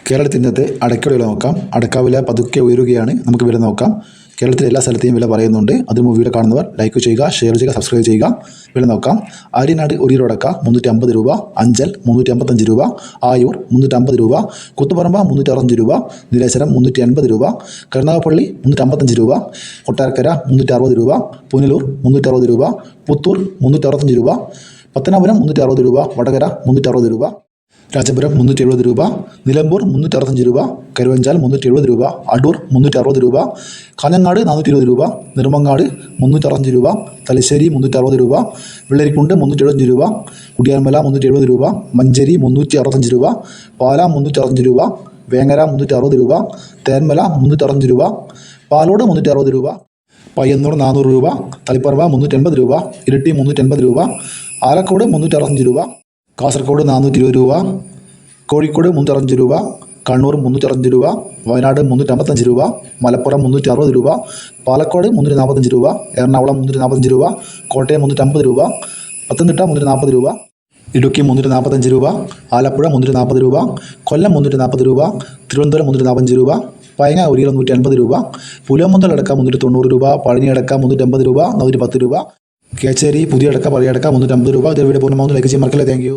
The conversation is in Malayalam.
കേരളത്തിൽ ഇന്നത്തെ അടയ്ക്കയുടെ വില നോക്കാം. അടയ്ക്ക വില പതുക്കെ ഉയരുകയാണ്. നമുക്ക് വില നോക്കാം. കേരളത്തിലെ എല്ലാ സ്ഥലത്തെയും വില പറയുന്നുണ്ട്. അതിന് വീഡിയോ കാണുന്നവർ ലൈക്ക് ചെയ്യുക, ഷെയർ ചെയ്യുക, സബ്സ്ക്രൈബ് ചെയ്യുക. വില നോക്കാം. ആര്യനാട് 1 കിലോ അടയ്ക്ക 350 രൂപ, അഞ്ചൽ 355 രൂപ, ആയൂർ 350 രൂപ, കുത്തുപറമ്പ 365 രൂപ, നീലേശ്വരം 380 രൂപ, കരുനാഗപ്പള്ളി 355 രൂപ, കൊട്ടാരക്കര 360 രൂപ, പുനലൂർ 360 രൂപ, പുത്തൂർ 365 രൂപ, പത്തനാപുരം 360 രൂപ, വടകര 360 രൂപ, രാജപുരം 370 രൂപ, നിലമ്പൂർ 365 രൂപ, കരുവഞ്ചാൽ 370 രൂപ, അടൂർ 360 രൂപ, കാഞ്ഞങ്ങാട് 420 രൂപ, നെടുമങ്ങാട് 365 രൂപ, തലശ്ശേരി 360 രൂപ, വെള്ളരിക്കുണ്ട് 375 രൂപ, കുടിയാൻമല 370 രൂപ, മഞ്ചേരി 365 രൂപ, പാല 365 രൂപ, വേങ്ങര 360 രൂപ, തേന്മല 365 രൂപ, പാലോട് 360 രൂപ, പയ്യന്നൂർ 400 രൂപ, തളിപ്പറമ്പ 380 രൂപ, ഇരിട്ടി 380 രൂപ, ആലക്കോട് 365 രൂപ, കാസർഗോഡ് 420 രൂപ, കോഴിക്കോട് 365 രൂപ, കണ്ണൂർ 365 രൂപ, വയനാട് 355 രൂപ, മലപ്പുറം 360 രൂപ, പാലക്കാട് 345 രൂപ, എറണാകുളം 345 രൂപ, കോട്ടയം 350 രൂപ, പത്തനംതിട്ട 340 രൂപ, ഇടുക്കി 345 രൂപ, ആലപ്പുഴ 340 രൂപ, കൊല്ലം 340 രൂപ, തിരുവനന്തപുരം 345 രൂപ, പയങ്ങ 1 കിലോ 150 രൂപ, പുലിയമുന്തൽ അടക്ക 390 രൂപ, പഴനി അടക്ക 380 രൂപ, 110 രൂപ, കേച്ചേരി പുതിയ അടക്ക പഴയ അടക്ക 350 രൂപ. ഇതേ വീഡിയോ പൂർണ്ണമാവുന്നു. ലൈക്ക് ചെയ്യാൻ മറക്കല്ലേ. Thank you.